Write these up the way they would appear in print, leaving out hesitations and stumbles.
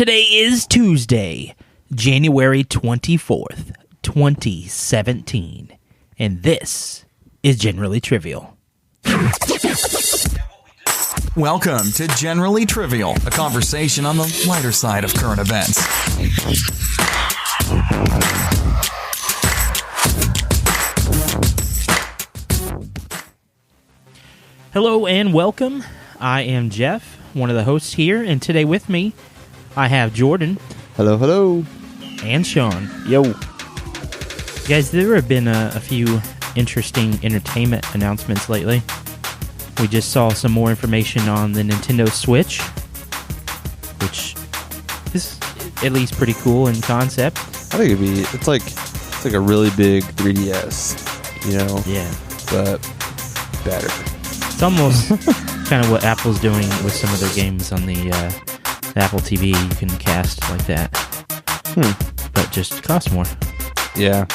Today is Tuesday, January 24th, 2017, and this is Generally Trivial. Welcome to Generally Trivial, a conversation on the lighter side of current events. Hello and welcome. I am Jeff, one of the hosts here, and today with me, I have Jordan. Hello, hello. And Sean. Yo. Guys, there have been a few interesting entertainment announcements lately. We just saw some more information on the Nintendo Switch, which is at least pretty cool in concept. I think it's like a really big 3DS, you know? Yeah. But better. It's almost kind of what Apple's doing with some of their games on the Apple TV. You can cast like that. But just costs more. Yeah.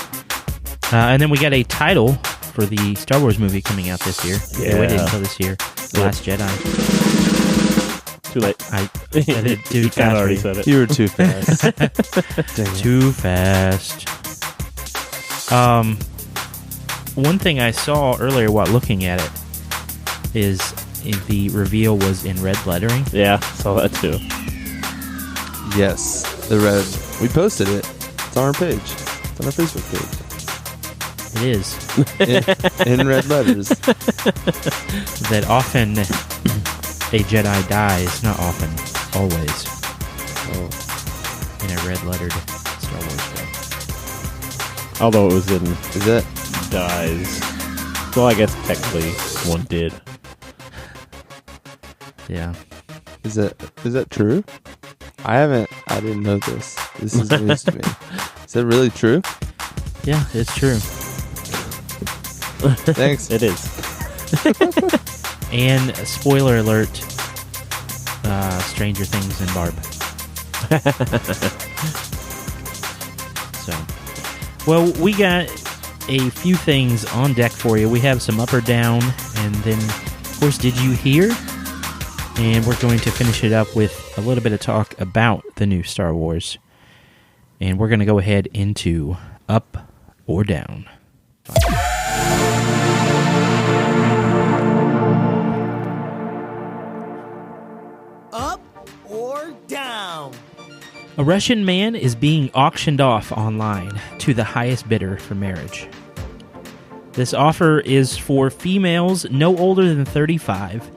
And then we got a title for the Star Wars movie coming out this year. Yeah. They waited until this year. Last Jedi. Too late. I said it too You fast. already said it. You were too fast. Too fast. One thing I saw earlier while looking at it is the reveal was in red lettering. Yeah, saw that too. Yes, the red. We posted it. It's on our page. It's on our Facebook page. It is. In red letters. That often a Jedi dies. Not often. Always. Oh. In a red lettered Star Wars film. Although it was in Is that? dies. Well, I guess technically one did. Yeah. Is that true? I didn't know this. This is news to me. Is that really true? Yeah, it's true. Thanks. It is. And spoiler alert, Stranger Things and Barb. So, well, we got a few things on deck for you. We have some up or down, and then, of course, did you hear? And we're going to finish it up with a little bit of talk about the new Star Wars. And we're going to go ahead into up or down. Up or down? A Russian man is being auctioned off online to the highest bidder for marriage. This offer is for females no older than 35,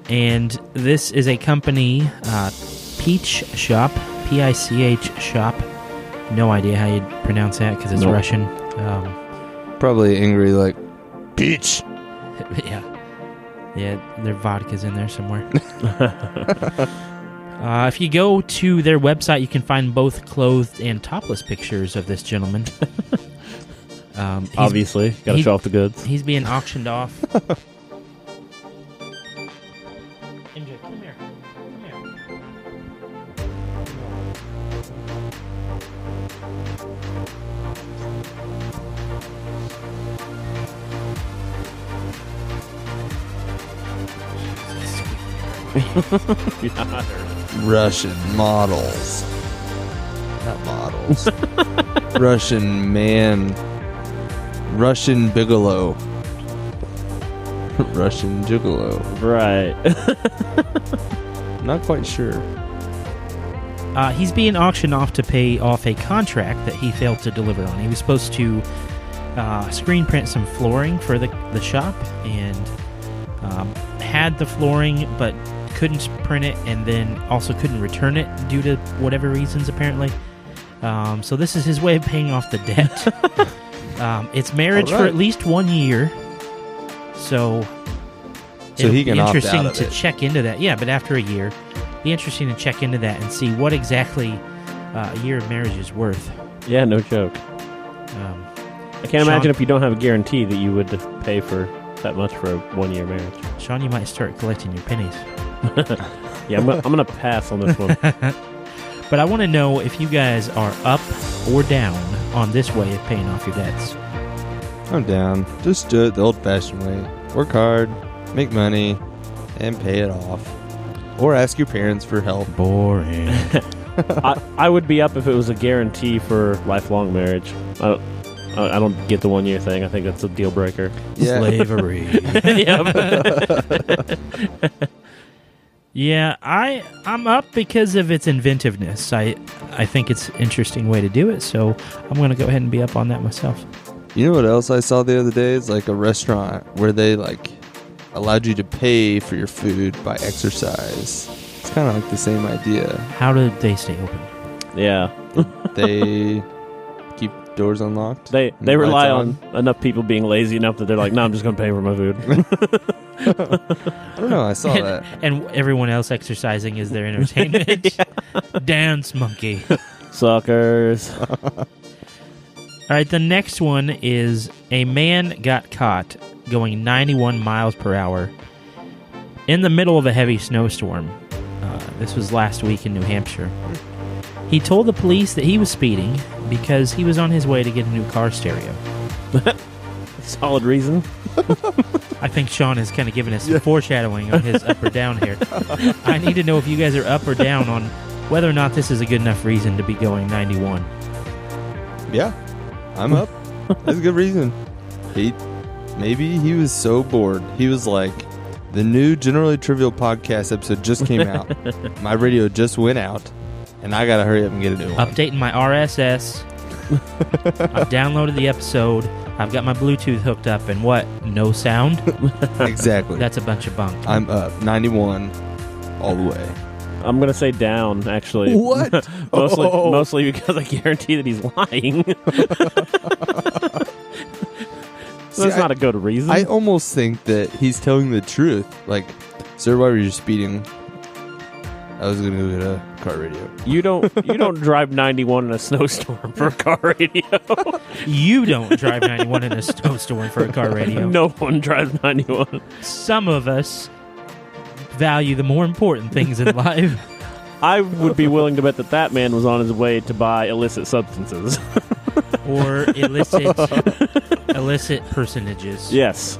and this is a company, Peach Shop, P-I-C-H Shop. No idea how you'd pronounce that because it's Nope. Russian. Probably angry like, peach. Yeah, their vodka's in there somewhere. If you go to their website, you can find both clothed and topless pictures of this gentleman. Obviously, gotta show off the goods. He's being auctioned off. MJ, come here. Come here. Russian models. Not models. Russian man. Russian Bigelow. Russian Gigolo. Right. Not quite sure. He's being auctioned off to pay off a contract that he failed to deliver on. He was supposed to screen print some flooring for the shop and had the flooring but couldn't print it and then also couldn't return it due to whatever reasons apparently. So this is his way of paying off the debt. It's marriage for at least 1 year. So it'll he can be opt interesting out of to it. check into that. Yeah, but after a year, be interesting to check into that and see what exactly a year of marriage is worth. Yeah, no joke. I can't imagine if you don't have a guarantee that you would pay for that much for a 1 year marriage. Sean, you might start collecting your pennies. Yeah, I'm gonna pass on this one. But I want to know if you guys are up or down on this way of paying off your debts. I'm down. Just do it the old-fashioned way. Work hard, make money, and pay it off. Or ask your parents for help. Boring. I would be up if it was a guarantee for lifelong marriage. I don't get the 1 year thing. I think that's a deal breaker. Yeah. Slavery. Yeah, I'm up because of its inventiveness. I think it's an interesting way to do it, so I'm going to go ahead and be up on that myself. You know what else I saw the other day? It's like a restaurant where they like allowed you to pay for your food by exercise. It's kind of like the same idea. How do they stay open? Yeah. They keep doors unlocked. They rely on enough people being lazy enough that they're like, no, I'm just going to pay for my food. I don't know. I saw that. And everyone else exercising is their entertainment. Dance, monkey. Suckers. All right, the next one is a man got caught going 91 miles per hour in the middle of a heavy snowstorm. This was last week in New Hampshire. He told the police that he was speeding because he was on his way to get a new car stereo. Solid reason. I think Sean is kind of giving us some foreshadowing on his up or down here. I need to know if you guys are up or down on whether or not this is a good enough reason to be going 91. Yeah, I'm up. That's a good reason. Maybe he was so bored. He was like, the new Generally Trivial podcast episode just came out. My radio just went out, and I got to hurry up and get a new one. Updating my RSS. I've downloaded the episode. I've got my Bluetooth hooked up, and what? No sound? Exactly. That's a bunch of bunk. I'm up. 91 all the way. I'm going to say down, actually. What? Mostly because I guarantee that he's lying. So that's not a good reason. I almost think that he's telling the truth. Like, sir, why were you speeding? I was going to go get a car radio. You don't drive 91 in a snowstorm for a car radio. You don't drive 91 in a snowstorm for a car radio. No one drives 91. Some of us value the more important things in life. I would be willing to bet that man was on his way to buy illicit substances. Or illicit personages. Yes.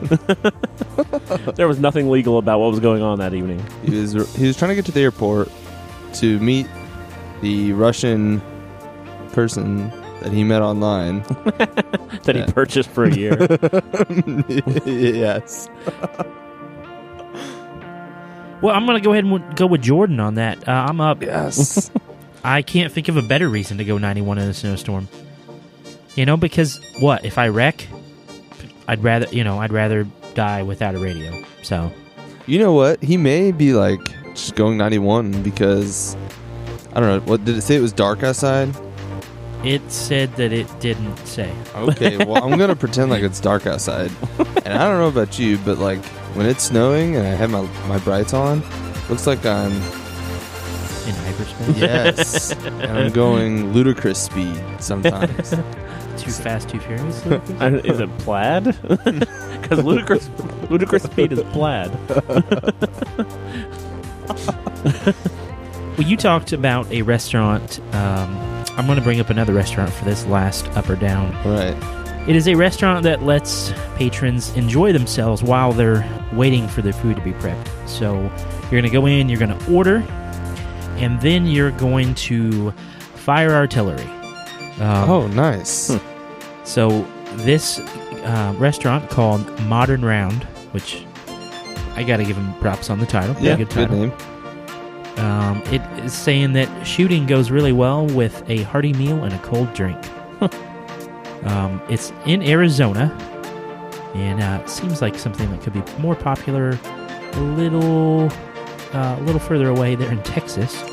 There was nothing legal about what was going on that evening. He was trying to get to the airport to meet the Russian person that he met online. That he purchased for a year. Yes. Well, I'm going to go ahead and go with Jordan on that. I'm up. Yes. I can't think of a better reason to go 91 in a snowstorm. You know, because what if I wreck? I'd rather die without a radio. So, you know what? He may be like just going 91 because I don't know. What did it say? It was dark outside. It said that it didn't say. Okay, well, I'm gonna pretend like it's dark outside, and I don't know about you, but like when it's snowing and I have my brights on, looks like I'm in hyperspace. Yes, and I'm going ludicrous speed sometimes. Too fast, too furious. Is it plaid? Because ludicrous speed is plaid. Well, you talked about a restaurant. I'm going to bring up another restaurant for this last up or down. Right. It is a restaurant that lets patrons enjoy themselves while they're waiting for their food to be prepped. So you're going to go in, you're going to order, and then you're going to fire artillery. Oh, nice. So this restaurant called Modern Round, which I got to give them props on the title. Yeah, good title. name. It is saying that shooting goes really well with a hearty meal and a cold drink. It's in Arizona, and it seems like something that could be more popular a little further away there in Texas.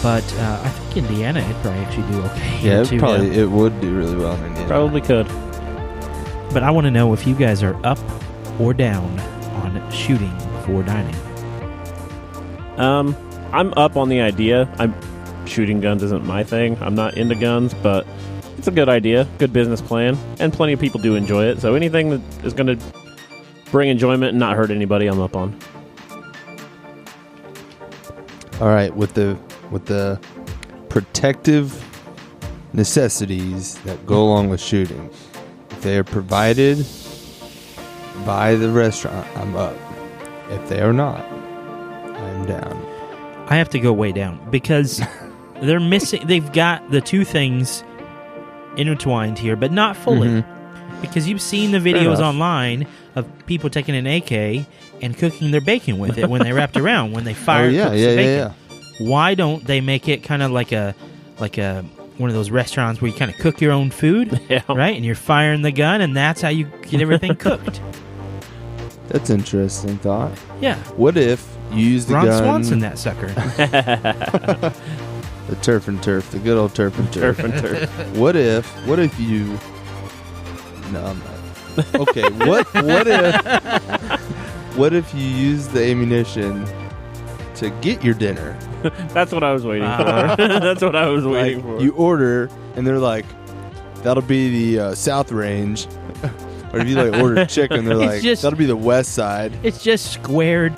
But I think Indiana, it'd probably actually do okay. Yeah, too, it would do really well in Indiana. Probably could. But I want to know if you guys are up or down on shooting for dining. I'm up on the idea. Shooting guns isn't my thing. I'm not into guns, but it's a good idea, good business plan, and plenty of people do enjoy it. So anything that is going to bring enjoyment and not hurt anybody, I'm up on. All right, with the protective necessities that go along with shooting, if they are provided by the restaurant, I'm up. If they are not, I'm down. I have to go way down because they're missing. They've got the two things intertwined here, but not fully. Because you've seen the videos online of people taking an AK and cooking their bacon with it when they wrapped around, when they fire the bacon. Why don't they make it kind of like a one of those restaurants where you kind of cook your own food, right? And you're firing the gun, and that's how you get everything cooked. That's interesting thought. Yeah. What if you use the Ron gun? Swanson, that sucker. The turf and turf, the good old turf and turf. Turf and turf. What if you? No, I'm not. Okay. What if you use the ammunition to get your dinner? That's what I was waiting for. That's what I was waiting for. You order, and they're like, "That'll be the South Range." Or if you order chicken, they're like, "That'll be the West Side." It's just squared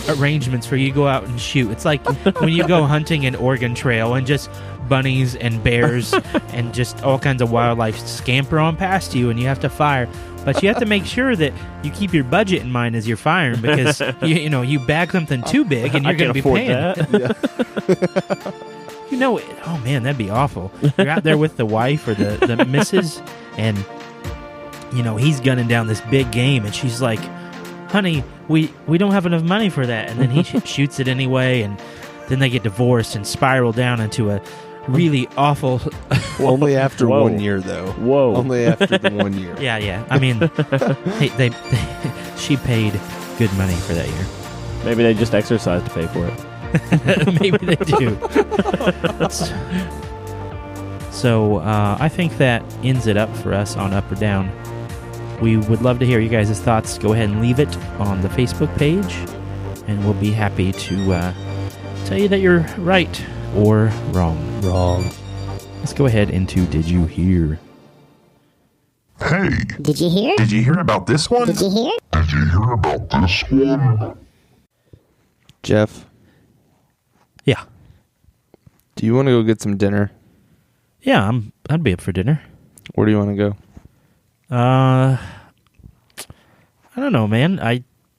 arrangements for you to go out and shoot. It's like when you go hunting an Oregon Trail and just bunnies and bears and just all kinds of wildlife scamper on past you, and you have to fire. But you have to make sure that you keep your budget in mind as you're firing, because you bag something too big and you're going to be paying. Oh man, that'd be awful. You're out there with the wife or the missus, and he's gunning down this big game, and she's like, "Honey, we don't have enough money for that," and then he shoots it anyway, and then they get divorced and spiral down into a really awful. Only after 1 year, though. Whoa! Only after the 1 year. Yeah. I mean, she paid good money for that year. Maybe they just exercised to pay for it. Maybe they do. So I think that ends it up for us on Up or Down. We would love to hear you guys' thoughts. Go ahead and leave it on the Facebook page, and we'll be happy to tell you that you're right or wrong. Let's go ahead into Did You Hear? Hey! Did you hear? Did you hear about this one? Did you hear? Did you hear about this one? Jeff, Yeah. do you want to go get some dinner? Yeah, I'd be up for dinner. Where do you want to go? I don't know, man.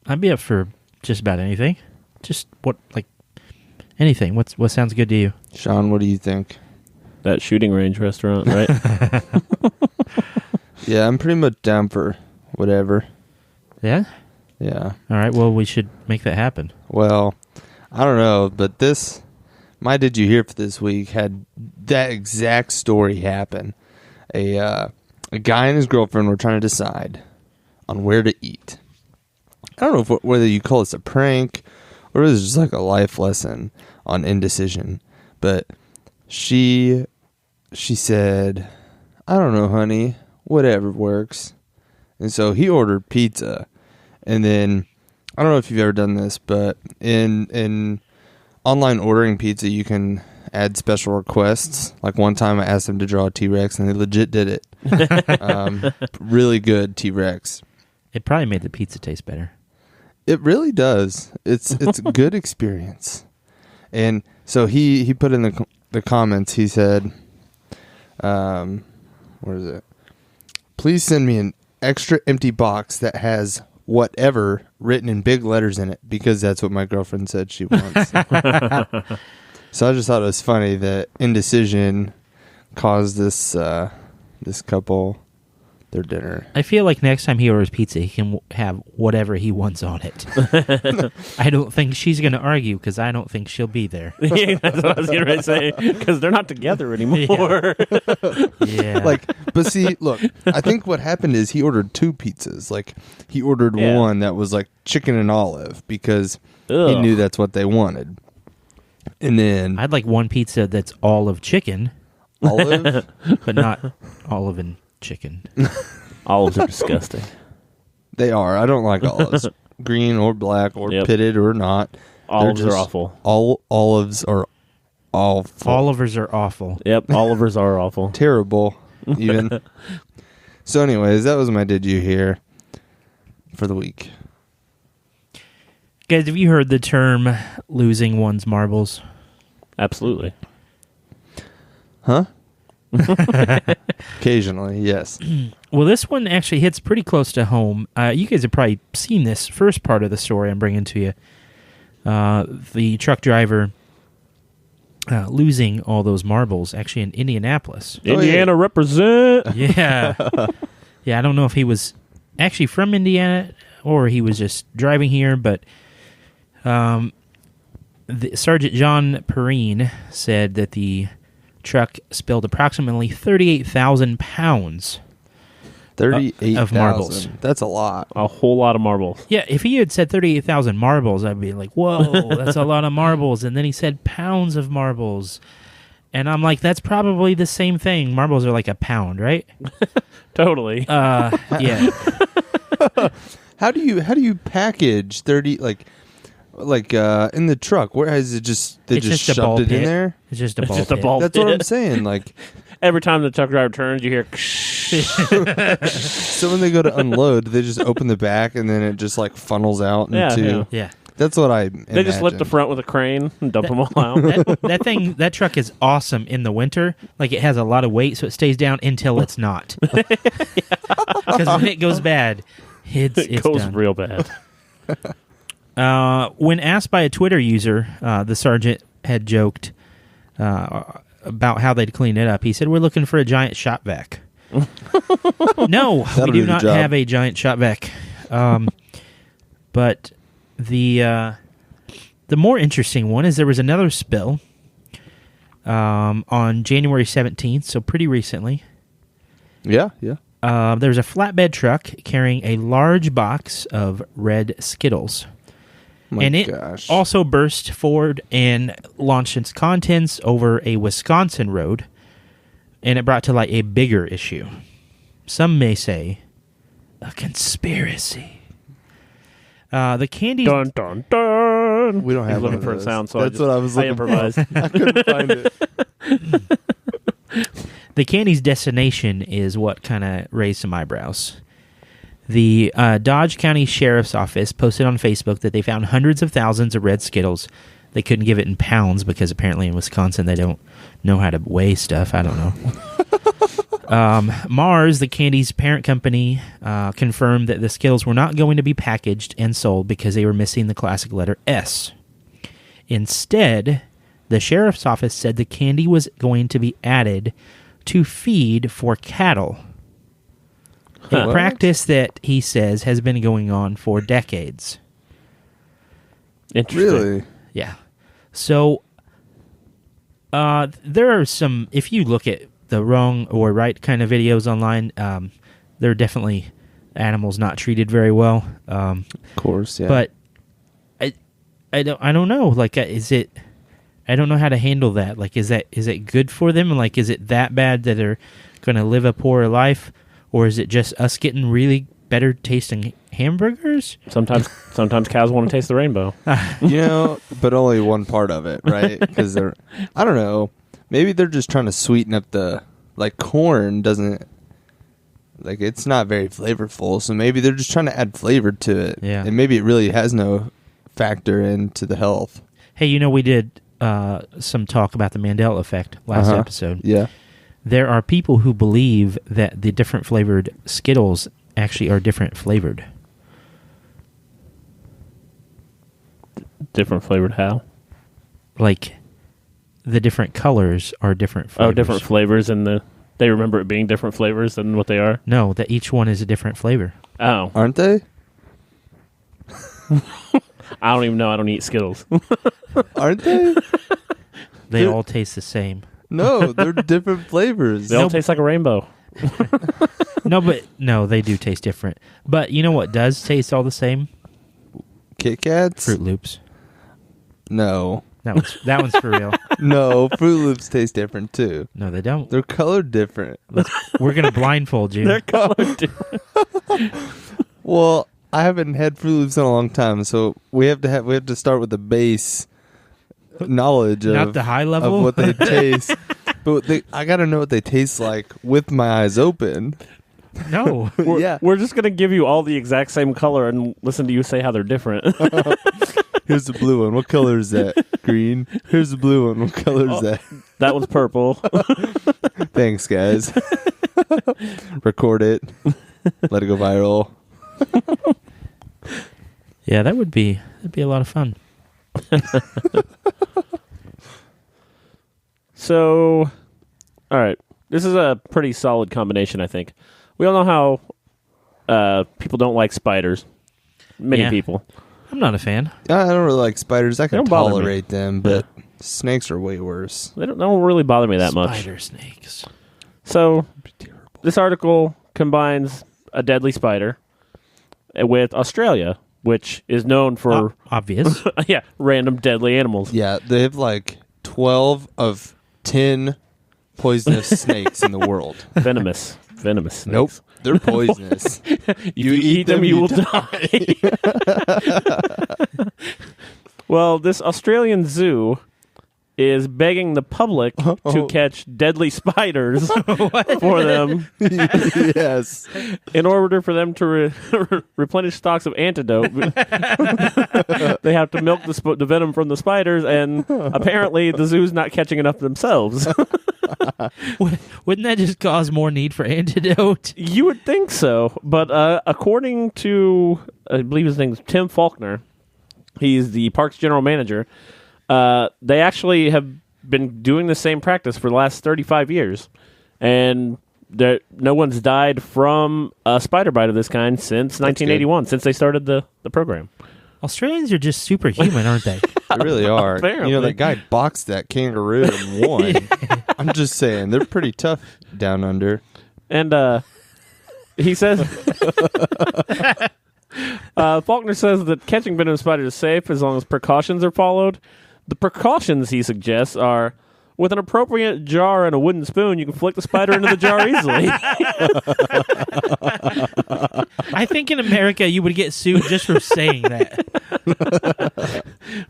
I'd be up for just about anything. Just anything. What sounds good to you? Sean, what do you think? That shooting range restaurant, right? Yeah, I'm pretty much down for whatever. Yeah? Yeah. All right, well, we should make that happen. Well, I don't know, but my Did You Hear for this week had that exact story happen. A guy and his girlfriend were trying to decide on where to eat. I don't know whether you call this a prank or it was just like a life lesson on indecision. But she said, "I don't know, honey, whatever works." And so he ordered pizza. And then, I don't know if you've ever done this, but in online ordering pizza, you can add special requests. Like one time I asked them to draw a T-Rex, and they legit did it. Really good T-Rex. It probably made the pizza taste better. It really does. It's a good experience. And so he put in the comments, he said, where is it? "Please send me an extra empty box that has whatever written in big letters in it, because that's what my girlfriend said she wants." So I just thought it was funny that indecision caused this couple their dinner. I feel like next time he orders pizza, he can have whatever he wants on it. I don't think she's going to argue, because I don't think she'll be there. Yeah, that's what I was going to say, because they're not together anymore. Yeah. But see, look, I think what happened is he ordered two pizzas. He ordered one that was chicken and olive, because he knew that's what they wanted. And then I'd like one pizza that's olive chicken, olive, but not olive and chicken. Olives are disgusting. They are. I don't like olives, green or black or pitted or not. Olives are awful. All olives are awful. Olivers are awful. Yep, Olivers are awful. Terrible, even. So, anyways, that was my Did You Hear for the week. Guys, have you heard the term losing one's marbles? Absolutely. Huh? Occasionally, yes. Well, this one actually hits pretty close to home. You guys have probably seen this first part of the story I'm bringing to you. the truck driver losing all those marbles actually in Indianapolis. Indiana represent. Yeah. Yeah, I don't know if he was actually from Indiana or he was just driving here, but Sergeant John Perrine said that the truck spilled approximately 38,000 pounds 38,000 of marbles. That's a lot. A whole lot of marbles. Yeah, if he had said 38,000 marbles, I'd be like, whoa, that's a lot of marbles. And then he said pounds of marbles. And I'm like, that's probably the same thing. Marbles are like a pound, right? Totally. Yeah. How do you package 30 like in the truck? Where is it just they It's just just a ball shoved it in pit. there? It's just a It's ball just a pit. ball That's what I'm saying. Like, Every time the truck driver turns, you hear. so when they go to unload, they just open the back and then it just like funnels out into. Yeah. Yeah. That's what I. They just lift the front with a crane and dump them all out. That truck is awesome in the winter. Like, it has a lot of weight, so it stays down until it's not. Because when it goes bad, it's goes done. real bad. When asked by a Twitter user, the sergeant had joked about how they'd clean it up. He said, "We're looking for a giant shop vac." No, That'll we do do the not job. have a giant shop vac. But the more interesting one is there was another spill on January 17th, so pretty recently. Yeah. There was a flatbed truck carrying a large box of red Skittles. And it also burst forward and launched its contents over a Wisconsin road, and it brought to light a bigger issue. Some may say a conspiracy. The candy. Dun dun dun. We don't have looking one of for a those. sound, so That's what I was I looking for. improvised. I couldn't find it. The candy's destination is what kind of raised some eyebrows. The Dodge County Sheriff's Office posted on Facebook that they found hundreds of thousands of red Skittles. They couldn't give it in pounds because apparently in Wisconsin they don't know how to weigh stuff. I don't know. Mars, the candy's parent company, confirmed that the Skittles were not going to be packaged and sold because they were missing the classic letter S. Instead, the Sheriff's Office said the candy was going to be added to feed for cattle. A practice that he says has been going on for decades. Interesting. Really? Yeah. So, there are some, if you look at the wrong or right kind of videos online, there are definitely animals not treated very well. Of course, yeah. But I don't know. Like, is it? I don't know how to handle that. Like, is it good for them? And like, is it that bad that they're going to live a poorer life, or is it just us getting really better tasting hamburgers? Sometimes cows want to taste the rainbow. But only one part of it, right? Because I don't know. Maybe they're just trying to sweeten up corn doesn't, it's not very flavorful. So maybe they're just trying to add flavor to it. Yeah. And maybe it really has no factor into the health. Hey, we did some talk about the Mandela effect last episode. Yeah. There are people who believe that the different flavored Skittles actually are different flavored. Different flavored how? Like, the different colors are different flavors. Oh, different flavors, and they remember it being different flavors than what they are? No, that each one is a different flavor. Oh. Aren't they? I don't even know. I don't eat Skittles. Aren't they? They all taste the same. No, they're different flavors. They all taste like a rainbow. No, they do taste different. But you know what does taste all the same? Kit Kats? Fruit Loops. No. That one's for real. No, Fruit Loops taste different too. No, they don't. They're colored different. We're gonna blindfold you. They're colored different. Well, I haven't had Fruit Loops in a long time, so we have to start with the base knowledge Not the high level of what they taste. But I got to know what they taste like with my eyes open. No. We're just going to give you all the exact same color and listen to you say how they're different. Here's the blue one. What color is that? Green. Here's the blue one. What color is that? That one's purple. Thanks, guys. Record it. Let it go viral. Yeah, that'd be a lot of fun. So, all right. This is a pretty solid combination, I think. We all know how people don't like spiders. Many Yeah. people. I'm not a fan. I don't really like spiders. I can don't bother me. tolerate them, but snakes are way worse. They don't really bother me that much. Spider snakes. So, this article combines a deadly spider with Australia, which is known for Obvious. random deadly animals. Yeah, they have like 12 of 10 poisonous snakes in the world. Venomous snakes. Nope, they're poisonous. If you eat them, you will die. Well, this Australian zoo is begging the public to catch deadly spiders for them Yes. in order for them to replenish stocks of antidote. They have to milk the venom from the spiders, and apparently the zoo's not catching enough themselves. Wouldn't that just cause more need for antidote? You would think so, but according to, I believe his name's Tim Faulkner, he's the parks general manager, they actually have been doing the same practice for the last 35 years, and no one's died from a spider bite of this kind since 1981, since they started the program. Australians are just superhuman, aren't they? They really are. Apparently. You know, that guy boxed that kangaroo and won. I'm just saying, they're pretty tough down under. And he says... Faulkner says that catching venomous spiders is safe as long as precautions are followed. The precautions, he suggests, are with an appropriate jar and a wooden spoon, you can flick the spider into the jar easily. I think in America you would get sued just for saying that.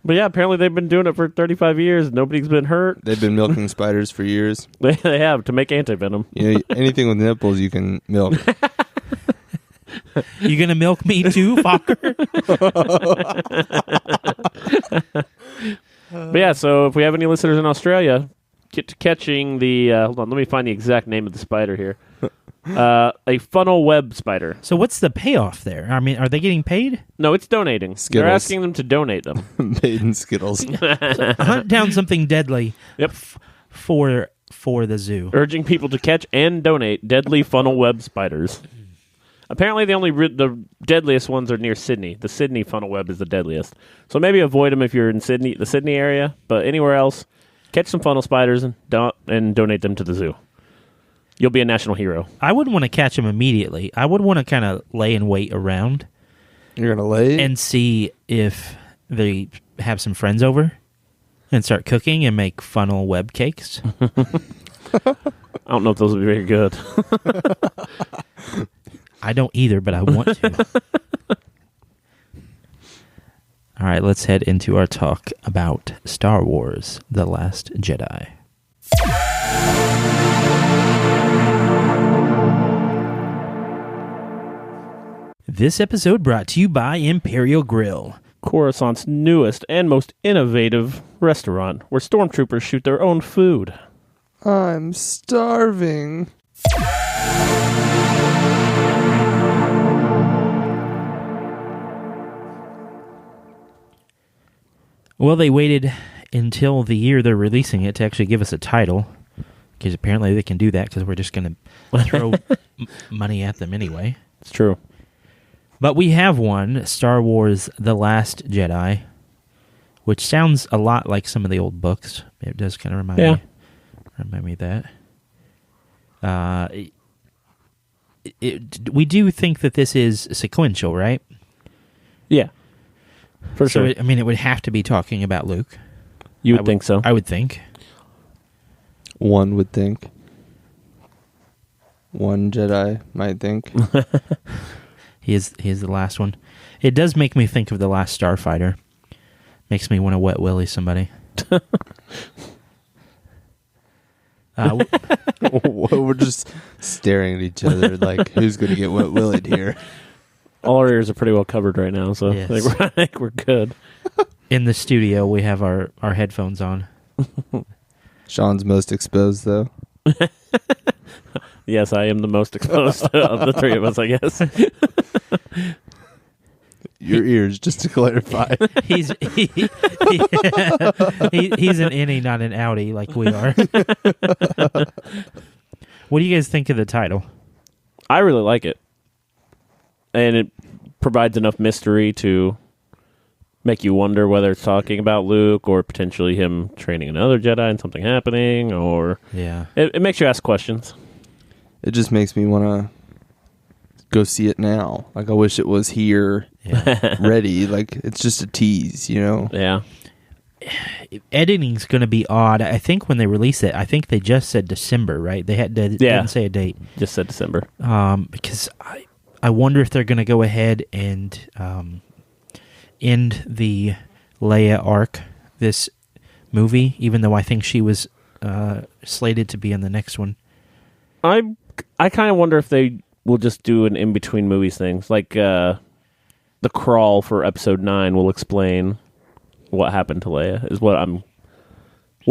But yeah, apparently they've been doing it for 35 years. Nobody's been hurt. They've been milking spiders for years. They have, to make antivenom. You know, anything with nipples you can milk. You gonna milk me too, fucker? But yeah, so if we have any listeners in Australia, get to catching the... hold on, let me find the exact name of the spider here. A funnel web spider. So what's the payoff there? I mean, are they getting paid? No, it's donating. Skittles. They're asking them to donate them. Paid in Skittles. Hunt down something deadly. Yep. For the zoo. Urging people to catch and donate deadly funnel web spiders. Apparently, the deadliest ones are near Sydney. The Sydney funnel web is the deadliest. So maybe avoid them if you're in the Sydney area. But anywhere else, catch some funnel spiders and donate them to the zoo. You'll be a national hero. I wouldn't want to catch them immediately. I would want to kind of lay in wait around You're going to lay? and see if they have some friends over and start cooking and make funnel web cakes. I don't know if those would be very good. I don't either, but I want to. All right, let's head into our talk about Star Wars: The Last Jedi. This episode brought to you by Imperial Grill. Coruscant's newest and most innovative restaurant, where stormtroopers shoot their own food. I'm starving. Well, they waited until the year they're releasing it to actually give us a title, because apparently they can do that because we're just going to throw money at them anyway. It's true. But we have one, Star Wars: The Last Jedi, which sounds a lot like some of the old books. It does kind of remind me of that. We do think that this is sequential, right? Yeah. For So, sure. it would have to be talking about Luke. You would think so. I would think. One would think. One Jedi might think. He is the last one. It does make me think of The Last Starfighter. Makes me want to wet willy somebody. We're just staring at each other like, who's going to get wet willied here? All our ears are pretty well covered right now, so Yes. I think we're good. In the studio, we have our headphones on. Sean's most exposed, though. Yes, I am the most exposed of the three of us, I guess. your ears, just to clarify. He's he's an innie, not an outie, like we are. What do you guys think of the title? I really like it. And it provides enough mystery to make you wonder whether it's talking about Luke or potentially him training another Jedi and something happening, or Yeah. it makes you ask questions. It just makes me want to go see it now. Like, I wish it was here, ready. Like, it's just a tease, you know? Yeah. Editing's going to be odd. I think when they release it, I think they just said December, right? They didn't say a date. Just said December. Because I wonder if they're going to go ahead and end the Leia arc, this movie, even though I think she was slated to be in the next one. I kind of wonder if they will just do an in-between movies things. Like the crawl for Episode 9 will explain what happened to Leia, is what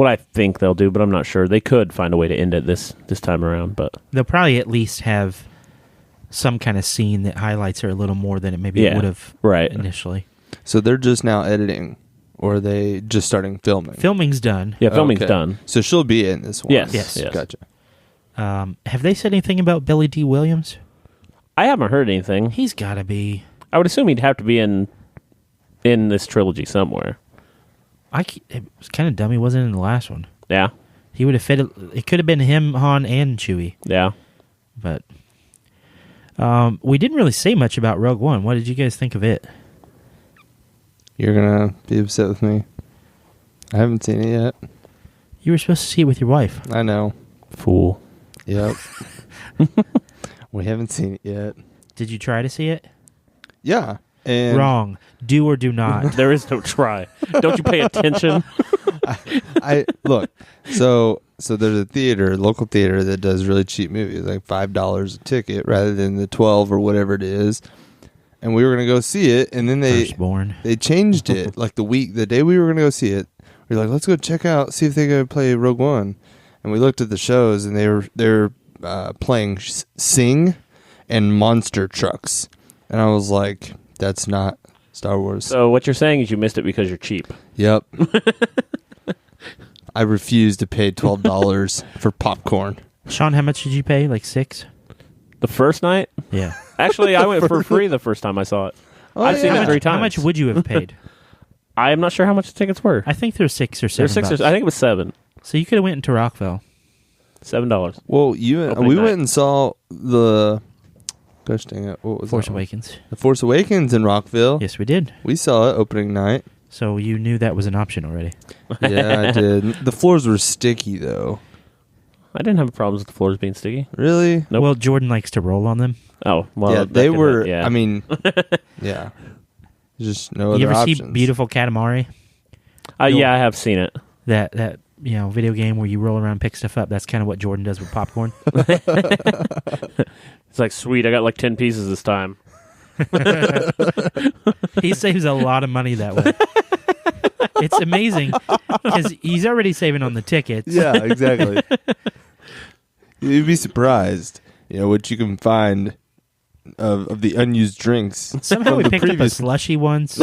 I think they'll do, but I'm not sure. They could find a way to end it this time around, but They'll probably at least have some kind of scene that highlights her a little more than it maybe would have initially. So they're just now editing, or are they just starting filming? Filming's done. yeah, filming's Okay. done. So she'll be in this one. Yes. Gotcha. Have they said anything about Billy D. Williams? I haven't heard anything. He's got to be. I would assume he'd have to be in this trilogy somewhere. It was kind of dumb he wasn't in the last one. Yeah, He would have fit. It could have been him, Han, and Chewie. yeah. But we didn't really say much about Rogue One. What did you guys think of it? You're going to be upset with me. I haven't seen it yet. You were supposed to see it with your wife. I know. Fool. Yep. We haven't seen it yet. Did you try to see it? Yeah. And Wrong. Do or do not. There is no try. Don't you pay attention? I look. So there's a local theater that does really cheap movies, like $5 a ticket rather than the 12 or whatever it is. And we were gonna go see it, and then Firstborn. they changed it like the day we were gonna go see it. We were like, let's go check out, see if they gonna play Rogue One. And we looked at the shows, and they're playing Sing and Monster Trucks, and I was like, that's not Star Wars. So what you're saying is you missed it because you're cheap. Yep. I refuse to pay $12 for popcorn. Sean, how much did you pay? Like $6? The first night? Yeah. Actually, I went for free the first time I saw it. I've seen it 3 times. How much would you have paid? I am not sure how much the tickets were. I think they're $6 or $7. They're $6 I think it was $7. So you could have went into Rockville. $7. Well, Opening we night. went and saw the gosh dang it, what was Force that one? Awakens. The Force Awakens in Rockville. Yes, we did. We saw it opening night. So you knew that was an option already. Yeah, I did. The floors were sticky though. I didn't have problems with the floors being sticky. Really? Nope. Well, Jordan likes to roll on them. Oh, well. yeah, that they could- were. Yeah. I mean, yeah. Just no other You ever options. see Beautiful Katamari? Yeah, I have seen it. That video game where you roll around and pick stuff up. That's kind of what Jordan does with popcorn. It's like, sweet, I got like 10 pieces this time. He saves a lot of money that way. It's amazing because he's already saving on the tickets. Yeah, exactly. You'd be surprised, what you can find of the unused drinks. Somehow from we the picked up a previous- slushy once.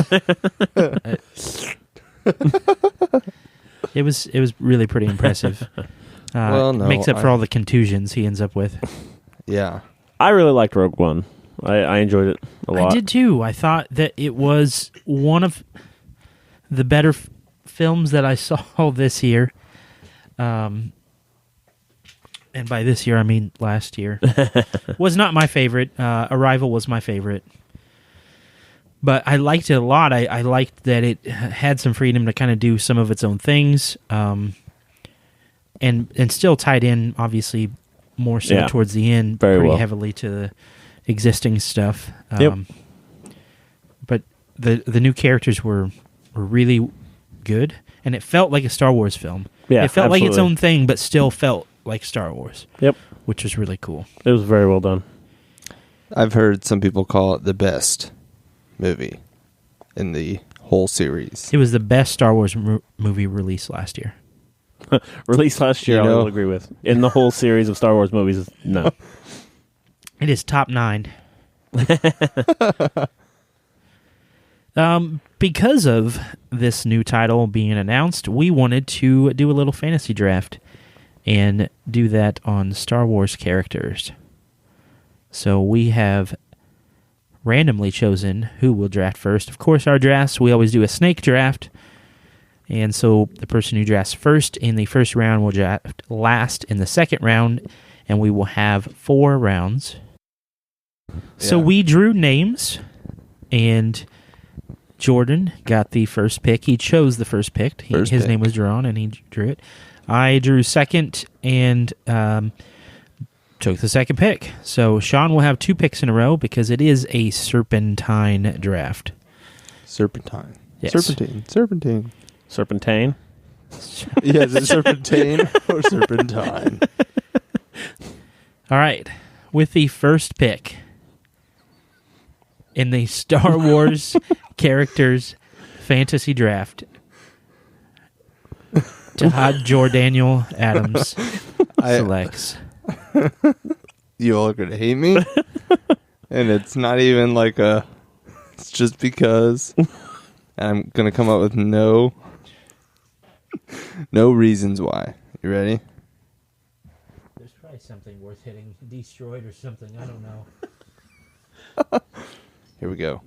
It was really pretty impressive. Well, no, makes up for all the contusions he ends up with. Yeah. I really liked Rogue One. I enjoyed it a lot. I did too. I thought that it was one of the better films that I saw this year. And by this year, I mean last year. Was not my favorite. Arrival was my favorite. But I liked it a lot. I liked that it had some freedom to kind of do some of its own things. And still tied in, obviously, more so towards the end, Very pretty well. heavily to the existing stuff. Yep. But the new characters were really good, and it felt like a Star Wars film. Yeah, it felt like its absolutely. own thing, but still felt like Star Wars. Yep. Which was really cool. It was very well done. I've heard some people call it the best movie in the whole series. It was the best Star Wars movie released last year. Released last year, I will agree with. In the whole series of Star Wars movies, no. It is top 9. Because of this new title being announced, we wanted to do a little fantasy draft and do that on Star Wars characters. So we have randomly chosen who will draft first. Of course, our drafts, we always do a snake draft. And so the person who drafts first in the first round will draft last in the second round, and we will have 4 rounds. So Yeah. we drew names, and Jordan got the first pick. He chose the first pick. His pick. name was drawn, and he drew it. I drew second and took the second pick. So Sean will have 2 picks in a row because it is a serpentine draft. Serpentine. Yes. Serpentine. Serpentine. Yeah, is it serpentine or serpentine? All right. With the first pick in the Star Wars characters fantasy draft, Todd Jordaniel Adams selects. You all are going to hate me. And it's not even like it's just because. I'm going to come up with no reasons why. You ready? There's probably something worth hitting destroyed or something. I don't know. Here we go.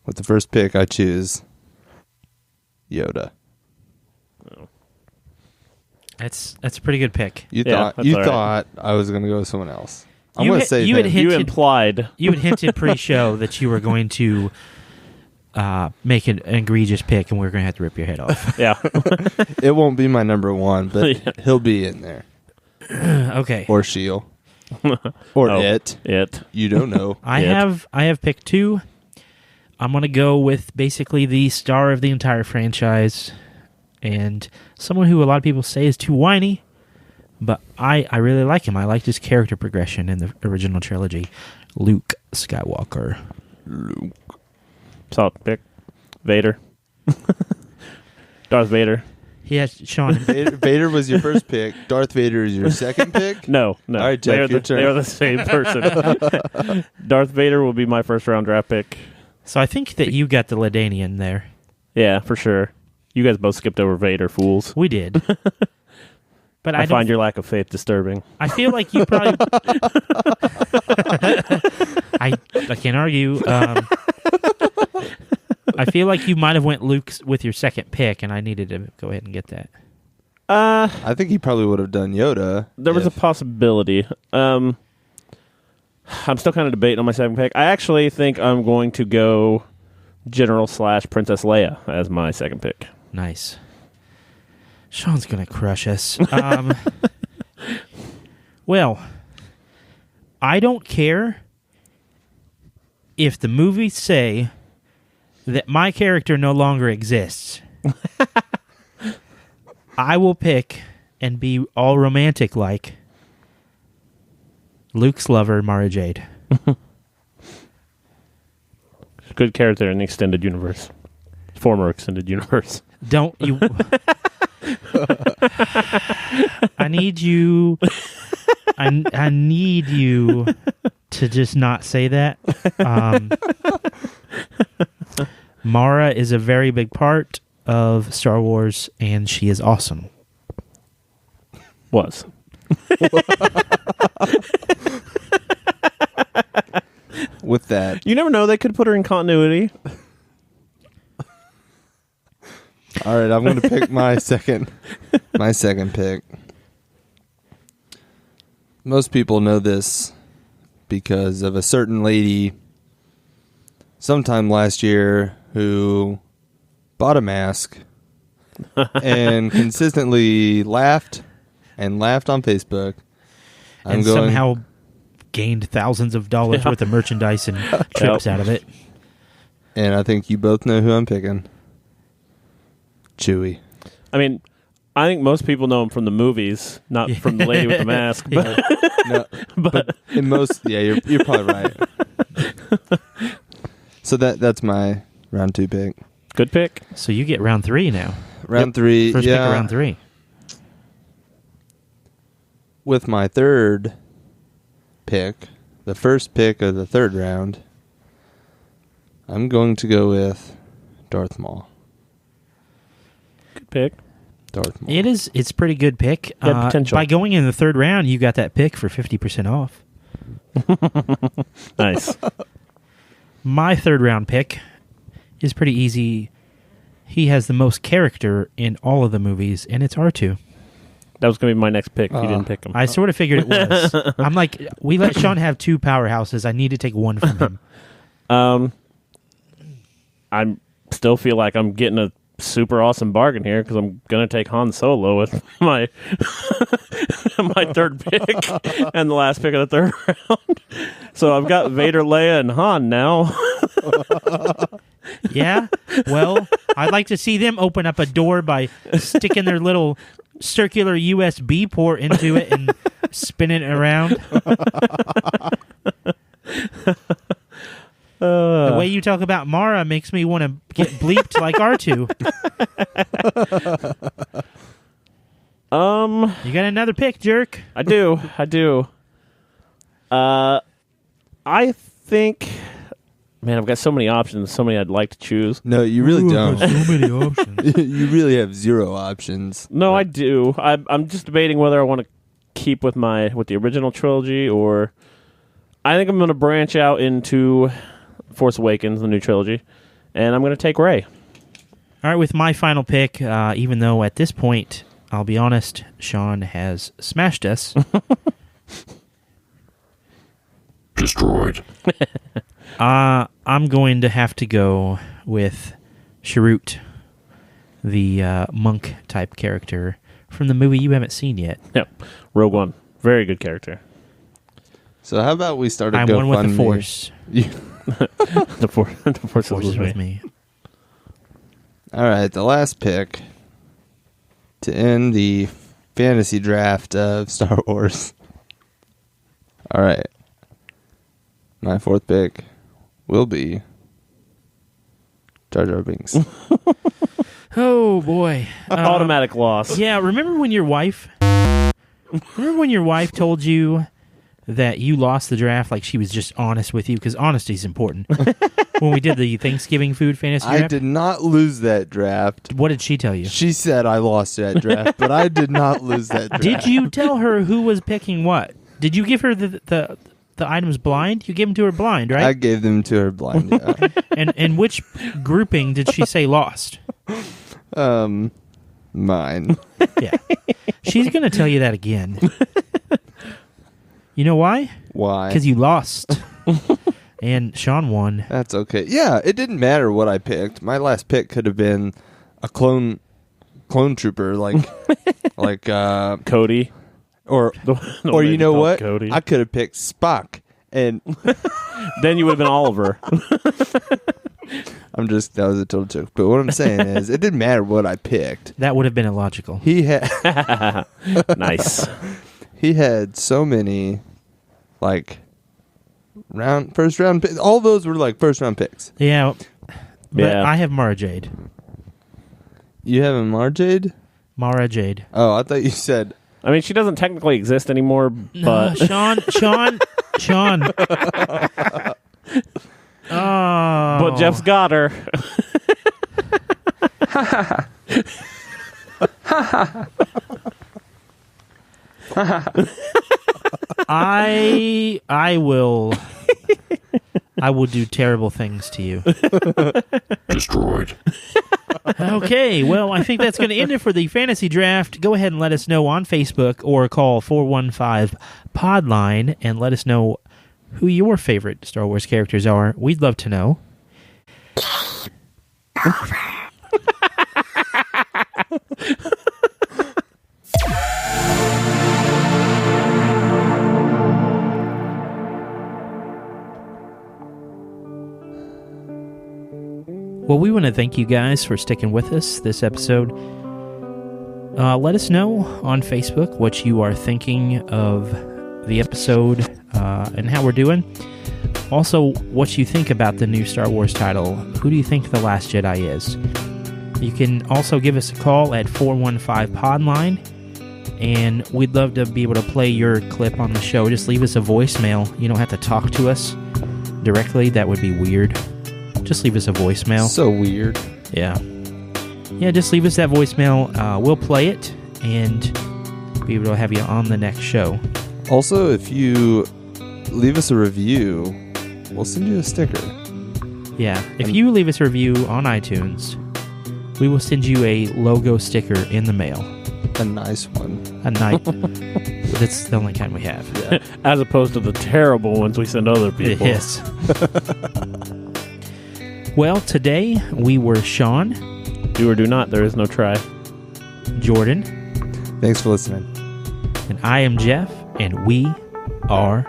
With the first pick, I choose Yoda. That's a pretty good pick. You Yeah, thought that's all right. thought I was going to go with someone else. I'm You going to had- say you had him. hit- You Hinted- implied. You had hinted pre-show that you were going to make an egregious pick, and we were going to have to rip your head off. Yeah. It won't be my number 1, but Yeah. he'll be in there. Okay. Or she'll. Or Oh, it. It. You don't know. I Yep. have picked 2. I'm going to go with basically the star of the entire franchise and someone who a lot of people say is too whiny, but I really like him. I liked his character progression in the original trilogy. Luke Skywalker. Solid pick. Vader. Darth Vader. He has Sean. Vader was your first pick. Darth Vader is your second pick. No. All right, Jeff, your turn. They are the same person. Darth Vader will be my first round draft pick. So I think that you got the Ledanian there. Yeah, for sure. You guys both skipped over Vader, fools. We did. But I I find your lack of faith disturbing. I feel like you probably. I can't argue. I feel like you might have went Luke with your second pick, and I needed to go ahead and get that. I think he probably would have done Yoda. There was a if- possibility. I'm still kind of debating on my second pick. I actually think I'm going to go General / Princess Leia as my second pick. Nice. Sean's gonna crush us. Well, I don't care if the movies say that my character no longer exists. I will pick and be all romantic like Luke's lover, Mara Jade. Good character in the extended universe. Former extended universe. Don't you... I need you... I need you to just not say that. Mara is a very big part of Star Wars, and she is awesome. Was. With that. You never know. They could put her in continuity. All right, I'm going to pick my second pick. Most people know this because of a certain lady sometime last year who bought a mask and consistently laughed on Facebook. And somehow gained thousands of dollars worth of merchandise and trips out of it. And I think you both know who I'm picking. Chewie. I mean, I think most people know him from the movies, not from the lady with the mask. But, No, but in most, yeah, you're probably right. So that's my round 2 pick. good pick. So you get round 3 now. Round 3, First yeah. pick of round 3. With my third pick, the first pick of the third round, I'm going to go with Darth Maul. Good pick. Darth Maul. It's a pretty good pick. Good potential. By going in the third round, you got that pick for 50% off. Nice. My third round pick is pretty easy. He has the most character in all of the movies, and it's R2. That was going to be my next pick if you didn't pick him. I sort of figured it was. I'm like, we let Sean have two powerhouses. I need to take one from him. I still feel like I'm getting a super awesome bargain here because I'm going to take Han Solo with my my third pick and the last pick of the third round. So I've got Vader, Leia, and Han now. Yeah? Well, I'd like to see them open up a door by sticking their little circular USB port into it and spinning it around. The way you talk about Mara makes me want to get bleeped like R2. You got another pick, jerk. I do. I think, man, I've got so many options, so many I'd like to choose. No, you really don't. So many options. You really have zero options. No, I do. I'm just debating whether I want to keep with the original trilogy, or I think I'm going to branch out into Force Awakens, the new trilogy, and I'm going to take Rey. All right, with my final pick, even though at this point, I'll be honest, Sean has smashed us. Destroyed. I'm going to have to go with Chirrut, the monk-type character from the movie you haven't seen yet. Yep, Rogue One. Very good character. So how about we start a I'm GoFundMe? one with the Force. The Force Force is with me. All right, the last pick to end the fantasy draft of Star Wars. All right. My fourth pick will be Jar Jar Binks. Oh, boy. Automatic loss. Yeah, remember when your wife told you that you lost the draft, like she was just honest with you? Because honesty is important. When we did the Thanksgiving food fantasy draft? I did not lose that draft. What did she tell you? She said I lost that draft, but I did not lose that draft. Did you tell her who was picking what? Did you give her the items blind? You gave them to her blind, right? I gave them to her blind, yeah. And which grouping did she say lost? Mine. Yeah. She's going to tell you that again. You know why? Why? Because you lost. And Sean won. That's okay. Yeah, it didn't matter what I picked. My last pick could have been a clone trooper, like Cody. or No, you know what? Cody. I could have picked Spock, and Then you would have been Oliver. that was a total joke. But what I'm saying is, it didn't matter what I picked. That would have been illogical. He had Nice. he had so many, like first round picks. All those were like first round picks. Yeah. But Yeah. I have Mara Jade. You have a Marjade? Mara Jade. Oh, I thought you said. I mean, she doesn't technically exist anymore, but Sean. Oh. but Jeff's got her. I will do terrible things to you. Destroyed. Okay, well, I think that's going to end it for the fantasy draft. Go ahead and let us know on Facebook or call 415-PODLINE and let us know who your favorite Star Wars characters are. We'd love to know. Well, we want to thank you guys for sticking with us this episode. Let us know on Facebook what you are thinking of the episode and how we're doing. Also, what you think about the new Star Wars title. Who do you think The Last Jedi is? You can also give us a call at 415-PODLINE, and we'd love to be able to play your clip on the show. Just leave us a voicemail. You don't have to talk to us directly. That would be weird. just leave us a voicemail. So weird. Yeah. Yeah, just leave us that voicemail. We'll play it and be able to have you on the next show. Also, if you leave us a review, we'll send you a sticker. Yeah. If you leave us a review on iTunes, we will send you a logo sticker in the mail. A nice one. A night. That's the only kind we have. Yeah. As opposed to the terrible ones we send other people. Yes. Well, today we were Sean. Do or do not, there is no try. Jordan. Thanks for listening. And I am Jeff, and we are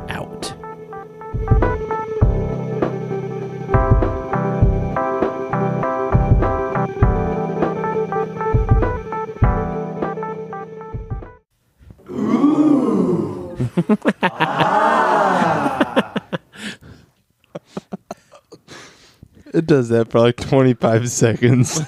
out. It does that for like 25 seconds.